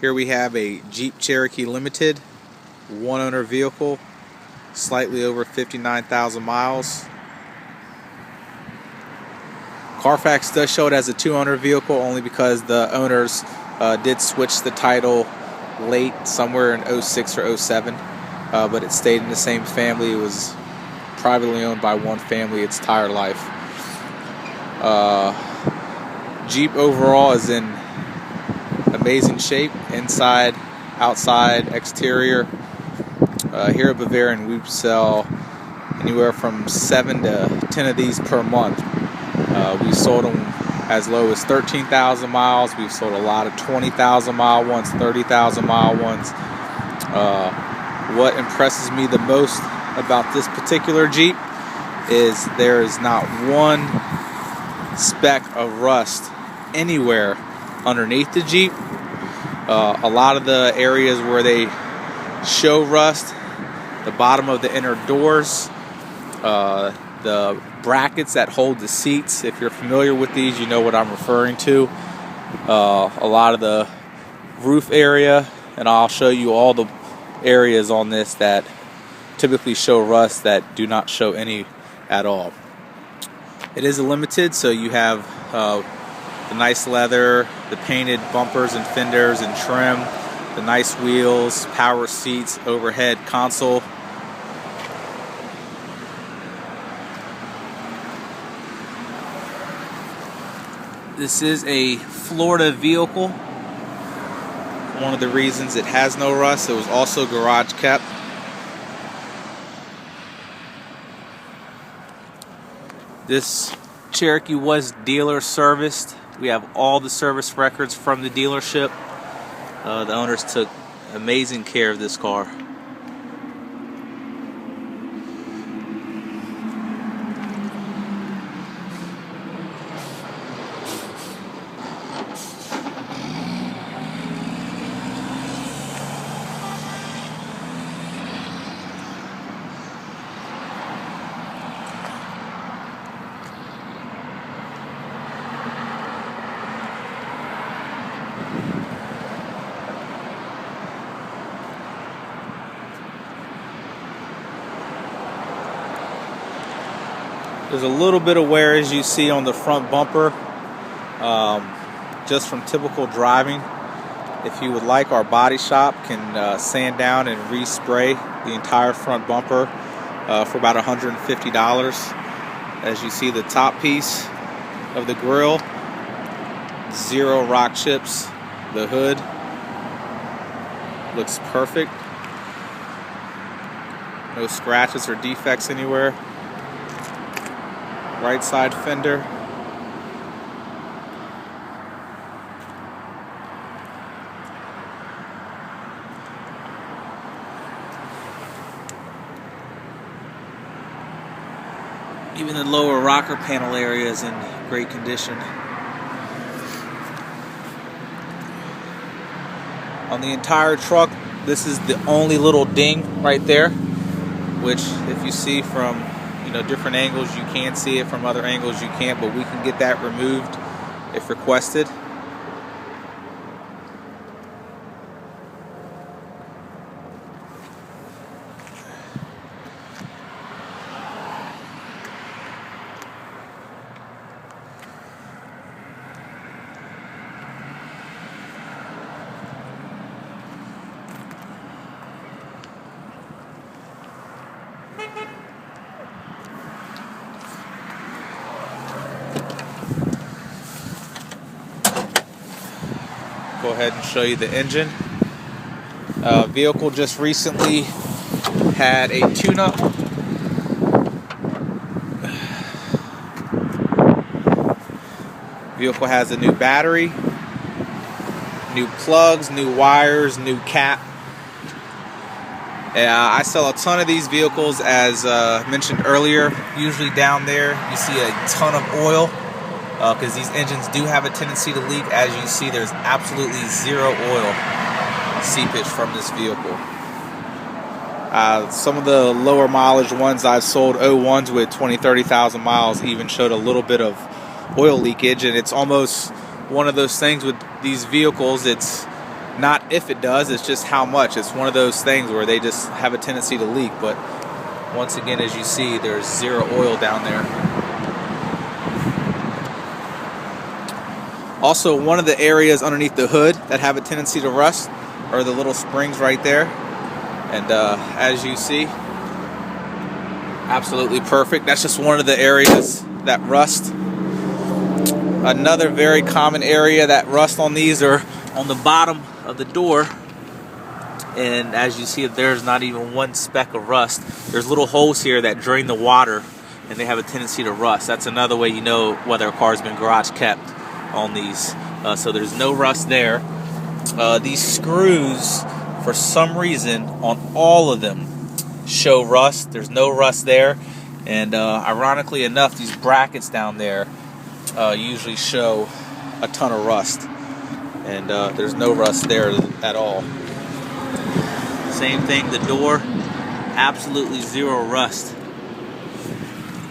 Here we have a Jeep Cherokee Limited, one owner vehicle, slightly over 59,000 miles. Carfax does show it as a two-owner vehicle only because the owners did switch the title late, somewhere in 06 or 07, but it stayed in the same family. It was privately owned by one family its entire life. Jeep overall is in amazing shape, inside, outside, exterior. Here at Bavarian, we sell anywhere from 7 to 10 of these per month. We sold them as low as 13,000 miles. We've sold a lot of 20,000 mile ones, 30,000 mile ones. What impresses me the most about this particular Jeep is there is not one speck of rust anywhere underneath the Jeep. A lot of the areas where they show rust, the bottom of the inner doors, the brackets that hold the seats. If you're familiar with these, you know what I'm referring to. A lot of the roof area, and I'll show you all the areas on this that typically show rust that do not show any at all. It is a limited, so you have the nice leather, the painted bumpers and fenders and trim, the nice wheels, power seats, overhead console. This is a Florida vehicle. One of the reasons it has no rust, it was also garage kept. This Cherokee was dealer serviced. We have all the service records from the dealership. The owners took amazing care of this car. There's a little bit of wear, as you see, on the front bumper, just from typical driving. If you would like, our body shop can sand down and respray the entire front bumper for about $150. As you see, the top piece of the grille, 0 rock chips. The hood looks perfect. No scratches or defects anywhere. Right side fender. Even the lower rocker panel area is in great condition. On the entire truck, this is the only little ding right there, which if you see from different angles, you can see it. From other angles, you can't, but we can get that removed if requested. Go ahead and show you the engine. Vehicle just recently had a tune-up. Vehicle has a new battery, new plugs, new wires, new cap. I sell a ton of these vehicles, as mentioned earlier. Usually down there you see a ton of oil, because these engines do have a tendency to leak. As you see, there's absolutely 0 oil seepage from this vehicle. Some of the lower mileage ones I've sold, 01s with 20-30,000 miles, even showed a little bit of oil leakage, and it's almost one of those things with these vehicles. It's Not if it does, it's just how much. It's one of those things where they just have a tendency to leak. But once again, as you see, there's zero oil down there. Also, one of the areas underneath the hood that have a tendency to rust are the little springs right there. And as you see, absolutely perfect. That's just one of the areas that rust. Another very common area that rust on these are on the bottom of the door. And as you see, there's not even one speck of rust. There's little holes here that drain the water, and they have a tendency to rust. That's another way you know whether a car's been garage kept on these. So there's no rust there. These screws, for some reason, on all of them show rust. There's no rust there. And ironically enough, these brackets down there usually show a ton of rust. And there's no rust there at all. Same thing, the door, absolutely zero rust.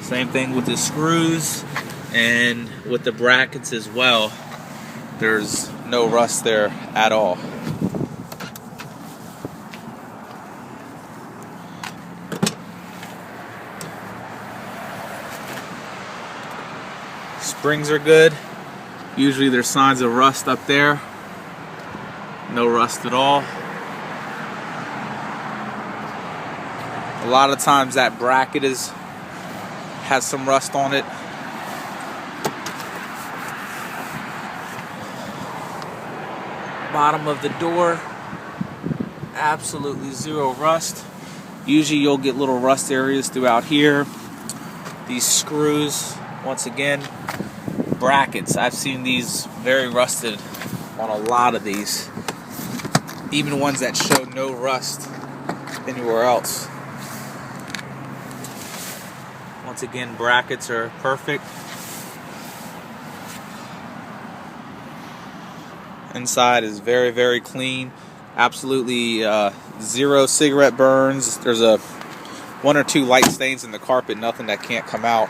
Same thing with the screws and with the brackets as well. There's no rust there at all. Springs are good. Usually there's signs of rust up there. No rust at all. A lot of times that bracket has some rust on it. Bottom of the door, absolutely zero rust. Usually you'll get little rust areas throughout here. These screws, once again, brackets. I've seen these very rusted on a lot of these. Even ones that show no rust anywhere else. Once again, brackets are perfect. Inside is very, very clean. Absolutely zero cigarette burns. There's one or two light stains in the carpet, nothing that can't come out.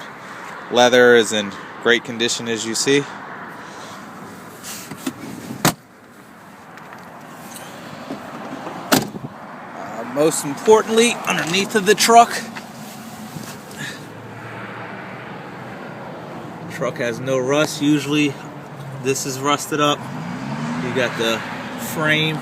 Leather is in great condition, as you see. Most importantly, underneath of the truck has no rust. Usually this is rusted up. You got the frame.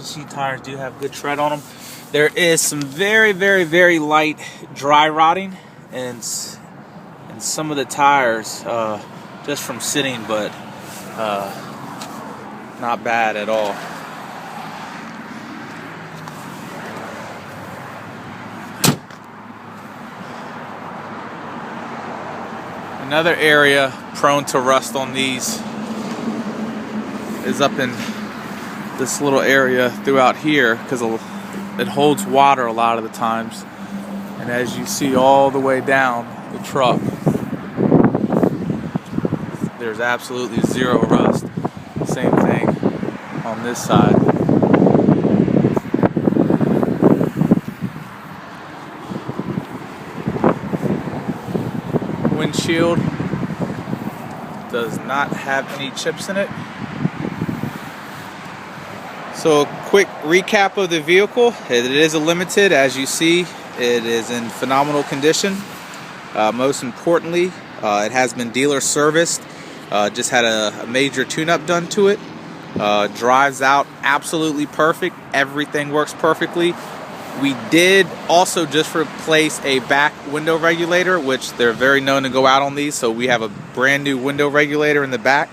See, tires do have good tread on them. There is some very, very, very light dry rotting and some of the tires just from sitting, but not bad at all. Another area prone to rust on these is up in this little area throughout here, because it holds water a lot of the times. And as you see all the way down the truck, there's absolutely zero rust. Same thing on this side. Windshield does not have any chips in it. So a quick recap of the vehicle. It is a limited. As you see, it is in phenomenal condition. Most importantly, it has been dealer serviced. Just had a major tune-up done to it. Drives out absolutely perfect. Everything works perfectly. We did also just replace a back window regulator, which they're very known to go out on these. So we have a brand new window regulator in the back,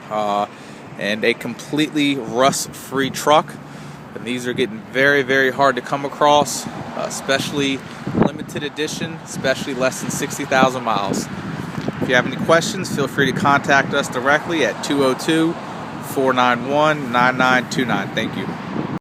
and a completely rust-free truck. And these are getting very, very hard to come across, especially limited edition, especially less than 60,000 miles. If you have any questions, feel free to contact us directly at 202-491-9929. Thank you.